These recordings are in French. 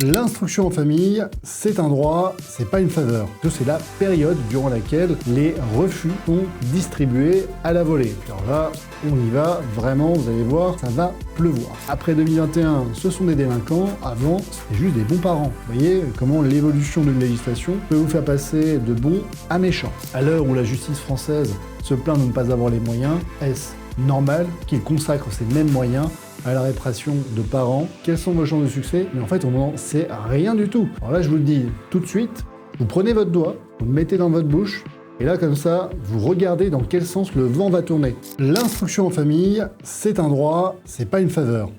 L'instruction en famille, c'est un droit, c'est pas une faveur. C'est la période durant laquelle les refus sont distribués à la volée. Alors là, on y va, vraiment, vous allez voir, ça va pleuvoir. Après 2021, ce sont des délinquants, avant, c'était juste des bons parents. Vous voyez comment l'évolution d'une législation peut vous faire passer de bons à méchants. À l'heure où la justice française se plaint de ne pas avoir les moyens, est-ce normal qu'il consacre ces mêmes moyens à la répression de parents? Quelles sont vos chances de succès? Mais en fait, on n'en sait rien du tout. Alors là, je vous le dis tout de suite, vous prenez votre doigt, vous le mettez dans votre bouche, et là, comme ça, vous regardez dans quel sens le vent va tourner. L'instruction en famille, c'est un droit, c'est pas une faveur.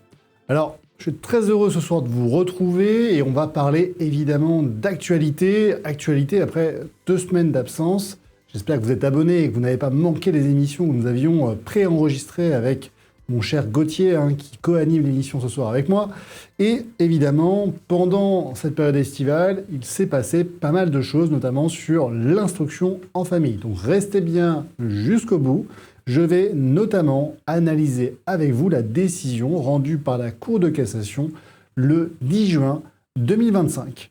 Alors, je suis très heureux ce soir de vous retrouver, et on va parler évidemment d'actualité. Actualité après 2 semaines d'absence. J'espère que vous êtes abonnés et que vous n'avez pas manqué les émissions que nous avions préenregistrées avec mon cher Gauthier, qui co-anime l'émission ce soir avec moi. Et évidemment, pendant cette période estivale, il s'est passé pas mal de choses, notamment sur l'instruction en famille. Donc restez bien jusqu'au bout. Je vais notamment analyser avec vous la décision rendue par la Cour de cassation le 10 juin 2025.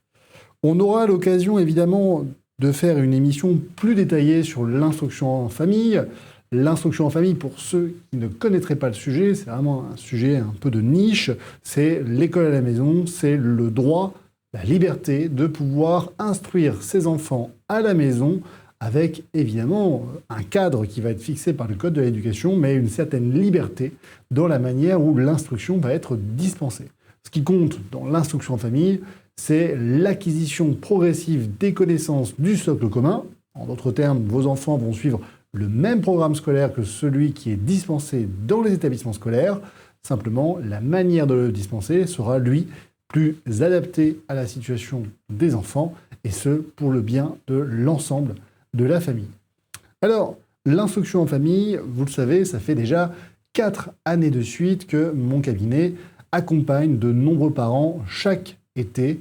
On aura l'occasion évidemment de faire une émission plus détaillée sur l'instruction en famille. L'instruction en famille, pour ceux qui ne connaîtraient pas le sujet, c'est vraiment un sujet un peu de niche. C'est l'école à la maison, c'est le droit, la liberté de pouvoir instruire ses enfants à la maison avec évidemment un cadre qui va être fixé par le Code de l'éducation, mais une certaine liberté dans la manière où l'instruction va être dispensée. Ce qui compte dans l'instruction en famille, c'est l'acquisition progressive des connaissances du socle commun. En d'autres termes, vos enfants vont suivre le même programme scolaire que celui qui est dispensé dans les établissements scolaires. Simplement, la manière de le dispenser sera, lui, plus adaptée à la situation des enfants, et ce, pour le bien de l'ensemble de la famille. Alors, l'instruction en famille, vous le savez, ça fait déjà 4 années de suite que mon cabinet accompagne de nombreux parents chaque été.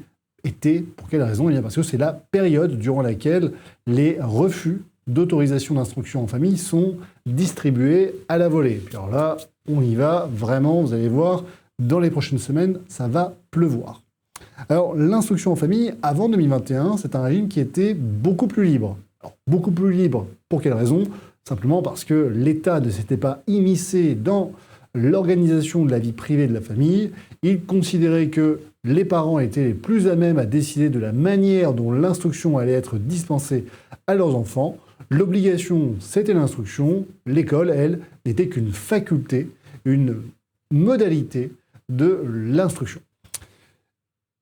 Pour quelle raison? Eh bien parce que c'est la période durant laquelle les refus d'autorisation d'instruction en famille sont distribués à la volée. Puis alors là, on y va, vraiment, vous allez voir, dans les prochaines semaines, ça va pleuvoir. Alors, l'instruction en famille, avant 2021, c'est un régime qui était beaucoup plus libre. Alors, beaucoup plus libre, pour quelle raison? Simplement parce que l'État ne s'était pas immiscé dans l'organisation de la vie privée de la famille. Il considérait que les parents étaient les plus à même à décider de la manière dont l'instruction allait être dispensée à leurs enfants. L'obligation, c'était l'instruction. L'école, elle, n'était qu'une faculté, une modalité de l'instruction.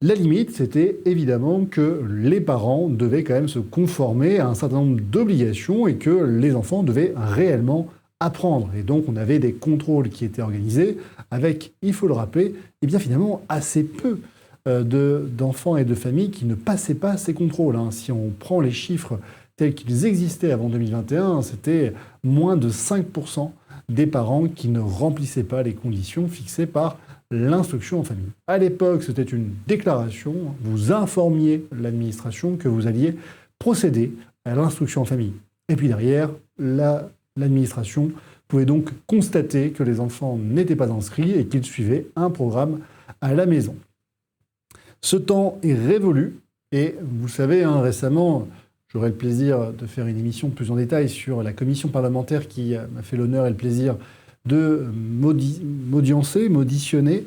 La limite, c'était évidemment que les parents devaient quand même se conformer à un certain nombre d'obligations et que les enfants devaient réellement apprendre. Et donc, on avait des contrôles qui étaient organisés avec, il faut le rappeler, et bien finalement assez peu d'enfants et de familles qui ne passaient pas ces contrôles. Si on prend les chiffres tels qu'ils existaient avant 2021, c'était moins de 5% des parents qui ne remplissaient pas les conditions fixées par l'instruction en famille. À l'époque, c'était une déclaration, vous informiez l'administration que vous alliez procéder à l'instruction en famille. Et puis derrière, l'administration pouvait donc constater que les enfants n'étaient pas inscrits et qu'ils suivaient un programme à la maison. Ce temps est révolu et vous savez, récemment, j'aurai le plaisir de faire une émission plus en détail sur la commission parlementaire qui m'a fait l'honneur et le plaisir de m'auditionner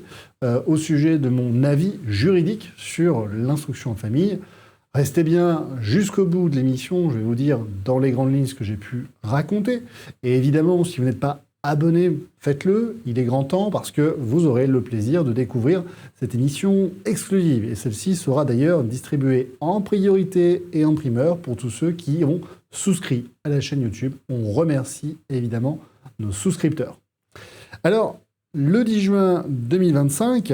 au sujet de mon avis juridique sur l'instruction en famille. Restez bien jusqu'au bout de l'émission, je vais vous dire dans les grandes lignes ce que j'ai pu raconter. Et évidemment, si vous n'êtes pas abonné, faites-le, il est grand temps parce que vous aurez le plaisir de découvrir cette émission exclusive. Et celle-ci sera d'ailleurs distribuée en priorité et en primeur pour tous ceux qui ont souscrit à la chaîne YouTube. On remercie évidemment nos souscripteurs. Alors, le 10 juin 2025,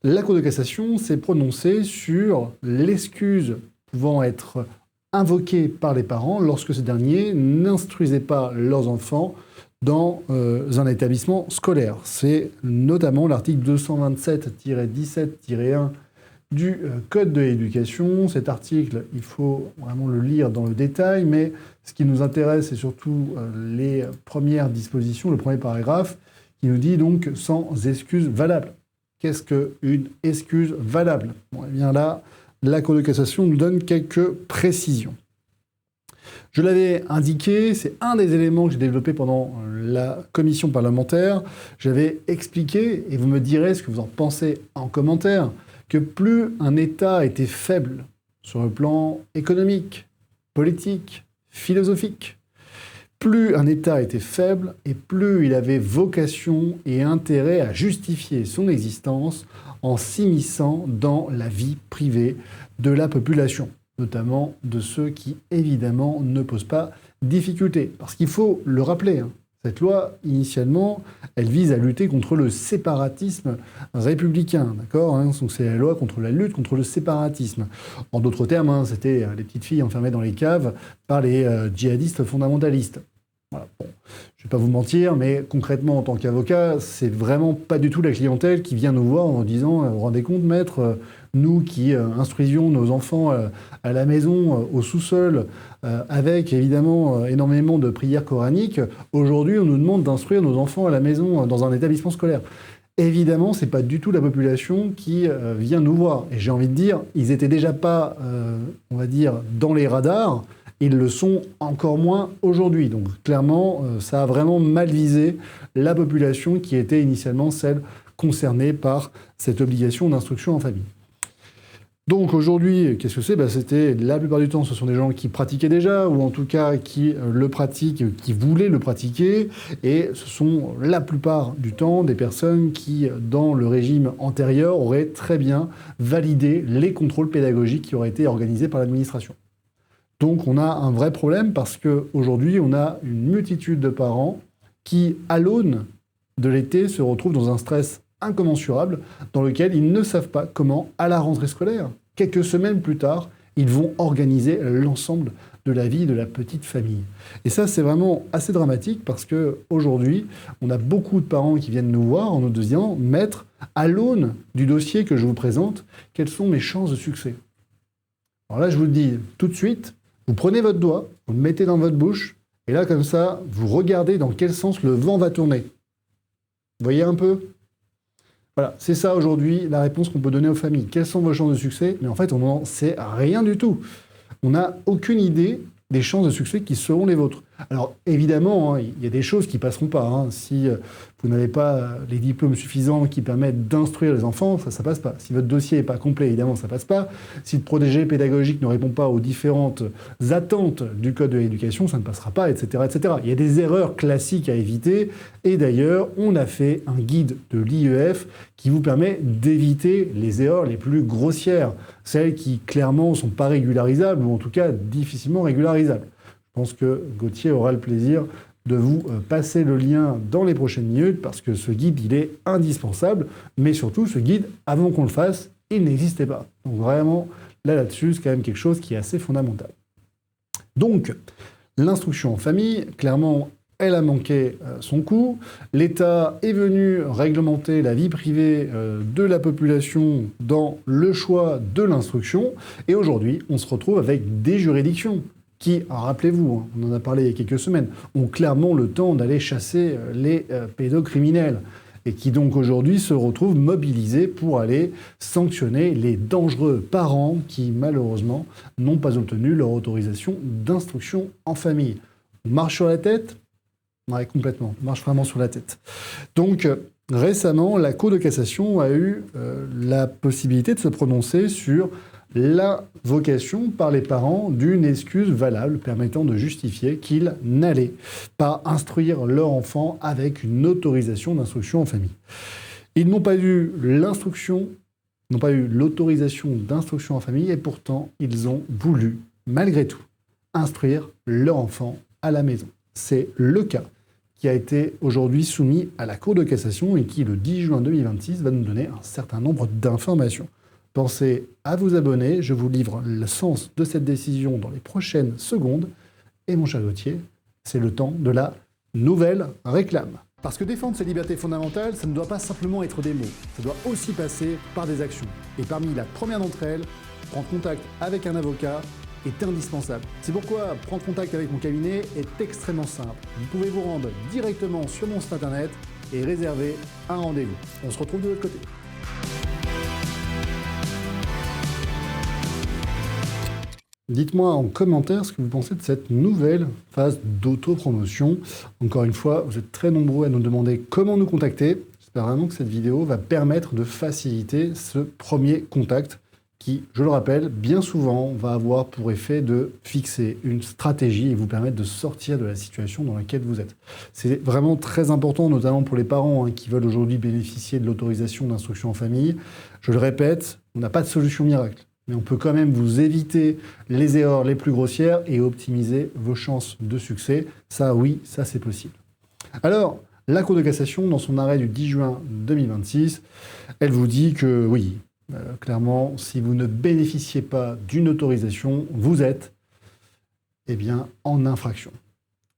la Cour de cassation s'est prononcée sur l'excuse pouvant être invoquée par les parents lorsque ces derniers n'instruisaient pas leurs enfants dans un établissement scolaire. C'est notamment l'article 227-17-1 du Code de l'éducation. Cet article, il faut vraiment le lire dans le détail, mais ce qui nous intéresse, c'est surtout les premières dispositions, le premier paragraphe, qui nous dit donc « sans excuse valable ». Qu'est-ce qu'une excuse valable? Bon, et bien là, la Cour de cassation nous donne quelques précisions. Je l'avais indiqué, c'est un des éléments que j'ai développé pendant la commission parlementaire. J'avais expliqué, et vous me direz ce que vous en pensez en commentaire, que plus un État était faible sur le plan économique, politique, philosophique, plus un État était faible et plus il avait vocation et intérêt à justifier son existence en s'immisçant dans la vie privée de la population, notamment de ceux qui, évidemment, ne posent pas difficulté. Parce qu'il faut le rappeler, cette loi, initialement, elle vise à lutter contre le séparatisme républicain, d'accord? Donc c'est la loi contre la lutte contre le séparatisme. En d'autres termes, c'était les petites filles enfermées dans les caves par les djihadistes fondamentalistes. Voilà. Bon, je ne vais pas vous mentir, mais concrètement, en tant qu'avocat, c'est vraiment pas du tout la clientèle qui vient nous voir en disant « Vous vous rendez compte, maître, nous qui instruisions nos enfants à la maison, au sous-sol, avec évidemment énormément de prières coraniques, aujourd'hui on nous demande d'instruire nos enfants à la maison dans un établissement scolaire. » Évidemment, c'est pas du tout la population qui vient nous voir. Et j'ai envie de dire, ils étaient déjà pas, on va dire, dans les radars. Ils le sont encore moins aujourd'hui. Donc clairement, ça a vraiment mal visé la population qui était initialement celle concernée par cette obligation d'instruction en famille. Donc aujourd'hui, qu'est-ce que c'est? C'était la plupart du temps, ce sont des gens qui pratiquaient déjà, ou en tout cas qui le pratiquent, qui voulaient le pratiquer, et ce sont la plupart du temps des personnes qui, dans le régime antérieur, auraient très bien validé les contrôles pédagogiques qui auraient été organisés par l'administration. Donc on a un vrai problème parce qu'aujourd'hui, on a une multitude de parents qui, à l'aune de l'été, se retrouvent dans un stress incommensurable dans lequel ils ne savent pas comment, à la rentrée scolaire, quelques semaines plus tard, ils vont organiser l'ensemble de la vie de la petite famille. Et ça, c'est vraiment assez dramatique parce qu'aujourd'hui, on a beaucoup de parents qui viennent nous voir en nous disant « Maître, à l'aune du dossier que je vous présente, quelles sont mes chances de succès ?» Alors là, je vous le dis tout de suite, vous prenez votre doigt, vous le mettez dans votre bouche, et là, comme ça, vous regardez dans quel sens le vent va tourner. Vous voyez un peu? Voilà, c'est ça aujourd'hui la réponse qu'on peut donner aux familles. Quelles sont vos chances de succès? Mais en fait, on n'en sait rien du tout. On n'a aucune idée des chances de succès qui seront les vôtres. Alors évidemment, il y a des choses qui ne passeront pas. Si vous n'avez pas les diplômes suffisants qui permettent d'instruire les enfants, ça ne passe pas. Si votre dossier n'est pas complet, évidemment, ça ne passe pas. Si le protégé pédagogique ne répond pas aux différentes attentes du Code de l'éducation, ça ne passera pas, etc., etc. Il y a des erreurs classiques à éviter. Et d'ailleurs, on a fait un guide de l'IEF qui vous permet d'éviter les erreurs les plus grossières, celles qui clairement ne sont pas régularisables, ou en tout cas difficilement régularisables. Je pense que Gauthier aura le plaisir de vous passer le lien dans les prochaines minutes parce que ce guide, il est indispensable. Mais surtout, ce guide, avant qu'on le fasse, il n'existait pas. Donc vraiment, là-dessus, c'est quand même quelque chose qui est assez fondamental. Donc, l'instruction en famille, clairement, elle a manqué son coup. L'État est venu réglementer la vie privée de la population dans le choix de l'instruction. Et aujourd'hui, on se retrouve avec des juridictions qui, rappelez-vous, on en a parlé il y a quelques semaines, ont clairement le temps d'aller chasser les pédocriminels et qui donc aujourd'hui se retrouvent mobilisés pour aller sanctionner les dangereux parents qui, malheureusement, n'ont pas obtenu leur autorisation d'instruction en famille. On marche sur la tête? Ouais, complètement. On marche vraiment sur la tête. Donc, récemment, la Cour de cassation a eu la possibilité de se prononcer sur l'invocation par les parents d'une excuse valable permettant de justifier qu'ils n'allaient pas instruire leur enfant avec une autorisation d'instruction en famille. Ils n'ont pas eu l'instruction, n'ont pas eu l'autorisation d'instruction en famille et pourtant ils ont voulu, malgré tout, instruire leur enfant à la maison. C'est le cas qui a été aujourd'hui soumis à la Cour de cassation et qui, le 10 juin 2026, va nous donner un certain nombre d'informations. Pensez à vous abonner, je vous livre le sens de cette décision dans les prochaines secondes. Et mon cher Gauthier, c'est le temps de la nouvelle réclame. Parce que défendre ses libertés fondamentales, ça ne doit pas simplement être des mots, ça doit aussi passer par des actions. Et parmi la première d'entre elles, prendre contact avec un avocat est indispensable. C'est pourquoi prendre contact avec mon cabinet est extrêmement simple. Vous pouvez vous rendre directement sur mon site internet et réserver un rendez-vous. On se retrouve de l'autre côté. Dites-moi en commentaire ce que vous pensez de cette nouvelle phase d'autopromotion. Encore une fois, vous êtes très nombreux à nous demander comment nous contacter. J'espère vraiment que cette vidéo va permettre de faciliter ce premier contact qui, je le rappelle, bien souvent va avoir pour effet de fixer une stratégie et vous permettre de sortir de la situation dans laquelle vous êtes. C'est vraiment très important, notamment pour les parents qui veulent aujourd'hui bénéficier de l'autorisation d'instruction en famille. Je le répète, on n'a pas de solution miracle, mais on peut quand même vous éviter les erreurs les plus grossières et optimiser vos chances de succès. Ça, oui, ça c'est possible. Alors, la Cour de cassation, dans son arrêt du 10 juin 2026, elle vous dit que oui, clairement, si vous ne bénéficiez pas d'une autorisation, vous êtes en infraction.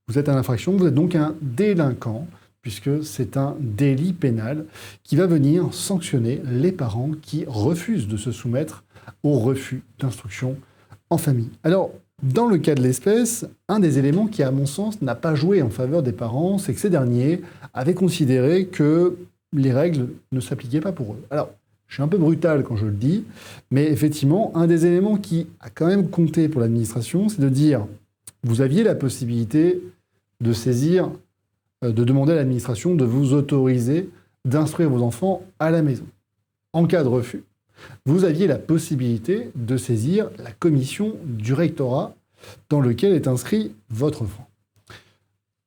Vous êtes en infraction, vous êtes donc un délinquant, puisque c'est un délit pénal qui va venir sanctionner les parents qui refusent de se soumettre au refus d'instruction en famille. Alors, dans le cas de l'espèce, un des éléments qui, à mon sens, n'a pas joué en faveur des parents, c'est que ces derniers avaient considéré que les règles ne s'appliquaient pas pour eux. Alors, je suis un peu brutal quand je le dis, mais effectivement, un des éléments qui a quand même compté pour l'administration, c'est de dire, vous aviez la possibilité de saisir, de demander à l'administration de vous autoriser d'instruire vos enfants à la maison. En cas de refus, vous aviez la possibilité de saisir la commission du rectorat dans lequel est inscrit votre enfant.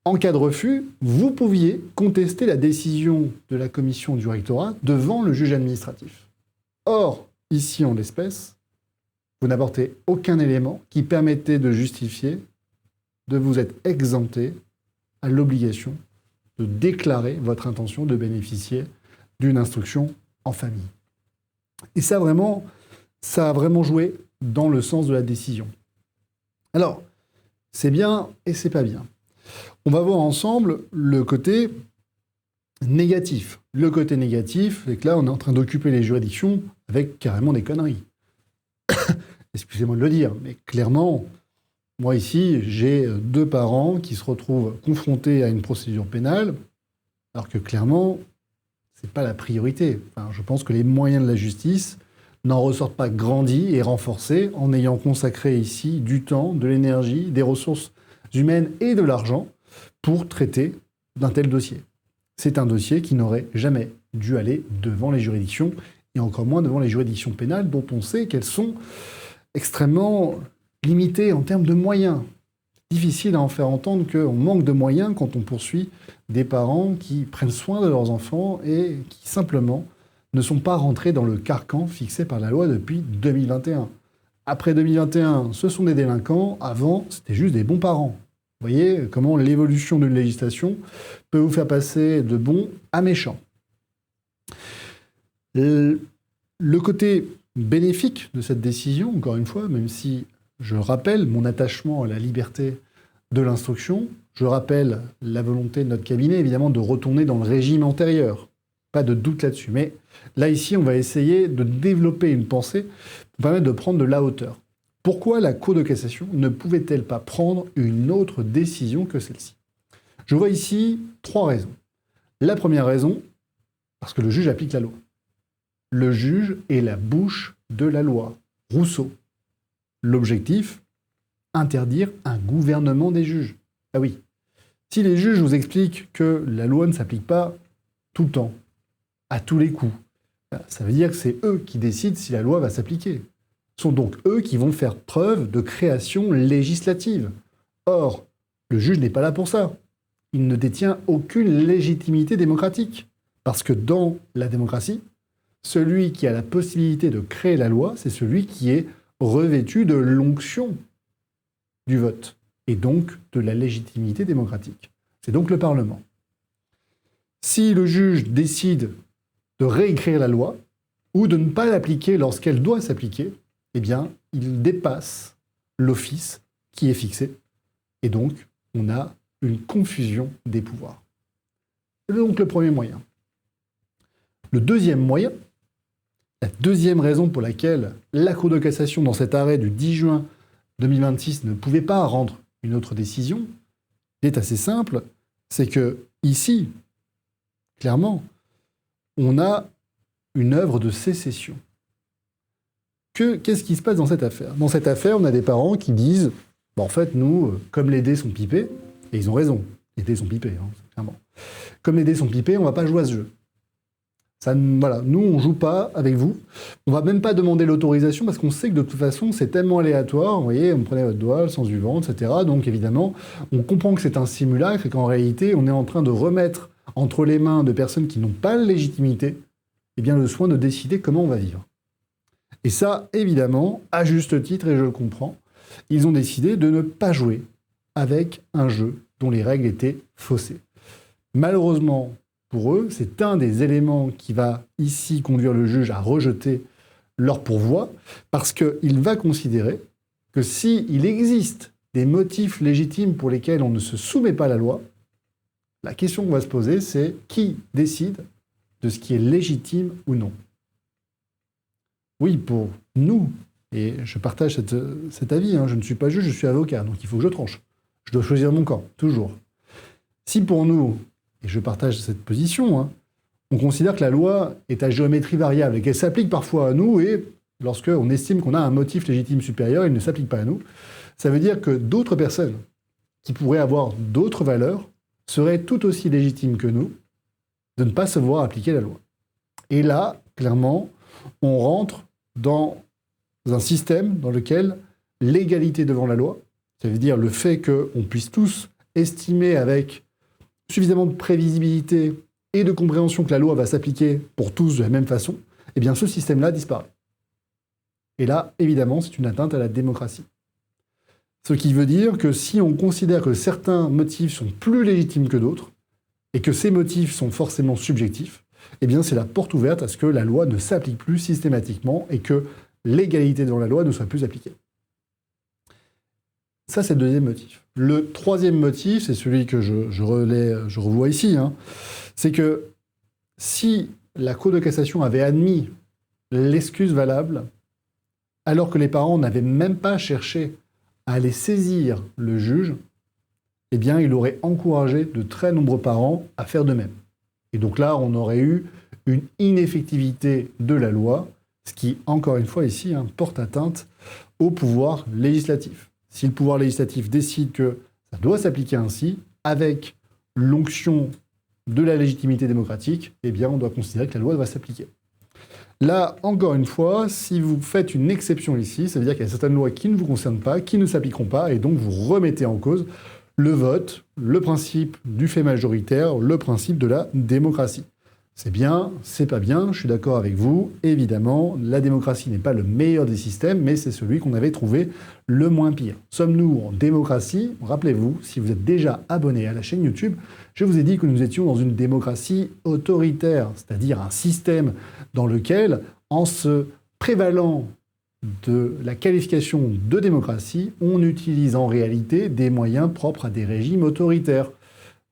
En cas de refus, vous pouviez contester la décision de la commission du rectorat devant le juge administratif. Or, ici en l'espèce, vous n'apportez aucun élément qui permettait de justifier de vous être exempté à l'obligation de déclarer votre intention de bénéficier d'une instruction en famille. Et ça a vraiment joué dans le sens de la décision. Alors, c'est bien et c'est pas bien. On va voir ensemble le côté négatif. Le côté négatif, c'est que là, on est en train d'occuper les juridictions avec carrément des conneries. Excusez-moi de le dire, mais clairement, moi ici, j'ai 2 parents qui se retrouvent confrontés à une procédure pénale, alors que clairement, c'est pas la priorité. Enfin, je pense que les moyens de la justice n'en ressortent pas grandis et renforcés en ayant consacré ici du temps, de l'énergie, des ressources humaines et de l'argent pour traiter d'un tel dossier. C'est un dossier qui n'aurait jamais dû aller devant les juridictions, et encore moins devant les juridictions pénales, dont on sait qu'elles sont extrêmement limitées en termes de moyens. Difficile à en faire entendre qu'on manque de moyens quand on poursuit des parents qui prennent soin de leurs enfants et qui simplement ne sont pas rentrés dans le carcan fixé par la loi depuis 2021. Après 2021, ce sont des délinquants. Avant, c'était juste des bons parents. Vous voyez comment l'évolution d'une législation peut vous faire passer de bons à méchants. Le côté bénéfique de cette décision, encore une fois, même si je rappelle mon attachement à la liberté de l'instruction, je rappelle la volonté de notre cabinet, évidemment, de retourner dans le régime antérieur. Pas de doute là-dessus. Mais là, ici, on va essayer de développer une pensée pour permettre de prendre de la hauteur. Pourquoi la Cour de cassation ne pouvait-elle pas prendre une autre décision que celle-ci? Je vois ici 3 raisons. La première raison, parce que le juge applique la loi. Le juge est la bouche de la loi. Rousseau. L'objectif, interdire un gouvernement des juges. Ah oui. Si les juges vous expliquent que la loi ne s'applique pas tout le temps, à tous les coups, ça veut dire que c'est eux qui décident si la loi va s'appliquer. Ce sont donc eux qui vont faire preuve de création législative. Or, le juge n'est pas là pour ça. Il ne détient aucune légitimité démocratique. Parce que dans la démocratie, celui qui a la possibilité de créer la loi, c'est celui qui est revêtu de l'onction du vote, et donc de la légitimité démocratique. C'est donc le Parlement. Si le juge décide de réécrire la loi, ou de ne pas l'appliquer lorsqu'elle doit s'appliquer, eh bien, il dépasse l'office qui est fixé, et donc on a une confusion des pouvoirs. C'est donc le premier moyen. Le deuxième moyen, la deuxième raison pour laquelle la Cour de cassation, dans cet arrêt du 10 juin 2026, ne pouvait pas rendre une autre décision, est assez simple, c'est que ici, clairement, on a une œuvre de sécession. qu'est-ce qui se passe dans cette affaire? Dans cette affaire, on a des parents qui disent bah, en fait, nous, comme les dés sont pipés, et ils ont raison, les dés sont pipés, hein, clairement. Comme les dés sont pipés, on ne va pas jouer à ce jeu. Ça, voilà, nous, on ne joue pas avec vous. On ne va même pas demander l'autorisation parce qu'on sait que de toute façon, c'est tellement aléatoire. Vous voyez, on prenait votre doigt, le sens du vent, etc. Donc évidemment, on comprend que c'est un simulacre et qu'en réalité, on est en train de remettre entre les mains de personnes qui n'ont pas la légitimité eh bien, le soin de décider comment on va vivre. Et ça, évidemment, à juste titre, et je le comprends, ils ont décidé de ne pas jouer avec un jeu dont les règles étaient faussées. Malheureusement, pour eux, c'est un des éléments qui va ici conduire le juge à rejeter leur pourvoi, parce qu'il va considérer que s'il existe des motifs légitimes pour lesquels on ne se soumet pas à la loi, la question qu'on va se poser, c'est qui décide de ce qui est légitime ou non. Oui, pour nous, et je partage cet avis, hein, je ne suis pas juge, je suis avocat, donc il faut que je tranche. Je dois choisir mon camp, toujours. Si pour nous, et je partage cette position, hein, on considère que la loi est à géométrie variable et qu'elle s'applique parfois à nous, et lorsqu'on estime qu'on a un motif légitime supérieur, il ne s'applique pas à nous, ça veut dire que d'autres personnes qui pourraient avoir d'autres valeurs seraient tout aussi légitimes que nous de ne pas se voir appliquer la loi. Et là, clairement, on rentre dans un système dans lequel l'égalité devant la loi, ça veut dire le fait qu'on puisse tous estimer avec suffisamment de prévisibilité et de compréhension que la loi va s'appliquer pour tous de la même façon, eh bien ce système-là disparaît. Et là, évidemment, c'est une atteinte à la démocratie. Ce qui veut dire que si on considère que certains motifs sont plus légitimes que d'autres, et que ces motifs sont forcément subjectifs, eh bien c'est la porte ouverte à ce que la loi ne s'applique plus systématiquement et que l'égalité devant la loi ne soit plus appliquée. Ça, c'est le deuxième motif. Le troisième motif, c'est celui que je revois ici, hein, c'est que si la Cour de cassation avait admis l'excuse valable, alors que les parents n'avaient même pas cherché à aller saisir le juge, eh bien, il aurait encouragé de très nombreux parents à faire de même. Et donc là, on aurait eu une ineffectivité de la loi, ce qui, encore une fois ici, hein, porte atteinte au pouvoir législatif. Si le pouvoir législatif décide que ça doit s'appliquer ainsi, avec l'onction de la légitimité démocratique, eh bien, on doit considérer que la loi va s'appliquer. Là, encore une fois, si vous faites une exception ici, ça veut dire qu'il y a certaines lois qui ne vous concernent pas, qui ne s'appliqueront pas, et donc vous remettez en cause le vote, le principe du fait majoritaire, le principe de la démocratie. C'est bien, c'est pas bien, je suis d'accord avec vous. Évidemment, la démocratie n'est pas le meilleur des systèmes, mais c'est celui qu'on avait trouvé le moins pire. Sommes-nous en démocratie? Rappelez-vous, si vous êtes déjà abonné à la chaîne YouTube, je vous ai dit que nous étions dans une démocratie autoritaire, c'est-à-dire un système dans lequel, en se prévalant de la qualification de démocratie, on utilise en réalité des moyens propres à des régimes autoritaires.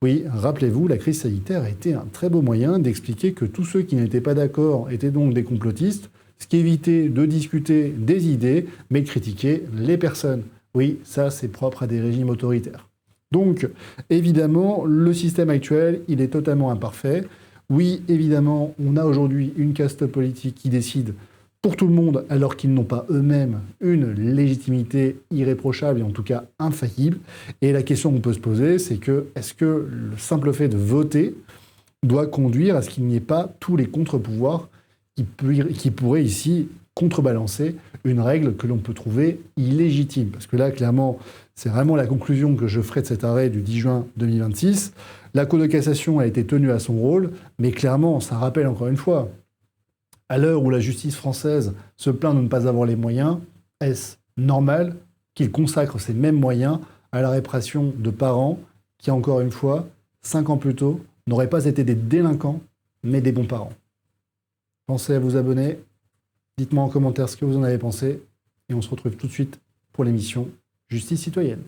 Oui, rappelez-vous, la crise sanitaire a été un très beau moyen d'expliquer que tous ceux qui n'étaient pas d'accord étaient donc des complotistes, ce qui évitait de discuter des idées, mais de critiquer les personnes. Oui, ça c'est propre à des régimes autoritaires. Donc, évidemment, le système actuel, il est totalement imparfait. Oui, évidemment, on a aujourd'hui une caste politique qui décide pour tout le monde, alors qu'ils n'ont pas eux-mêmes une légitimité irréprochable et en tout cas infaillible. Et la question qu'on peut se poser, c'est que est-ce que le simple fait de voter doit conduire à ce qu'il n'y ait pas tous les contre-pouvoirs qui pourraient ici contrebalancer une règle que l'on peut trouver illégitime? Parce que là, clairement, c'est vraiment la conclusion que je ferai de cet arrêt du 10 juin 2026. La Cour de cassation a été tenue à son rôle, mais clairement, ça rappelle encore une fois, à l'heure où la justice française se plaint de ne pas avoir les moyens, est-ce normal qu'il consacre ces mêmes moyens à la répression de parents qui, encore une fois, 5 ans plus tôt, n'auraient pas été des délinquants, mais des bons parents? Pensez à vous abonner, dites-moi en commentaire ce que vous en avez pensé, et on se retrouve tout de suite pour l'émission Justice citoyenne.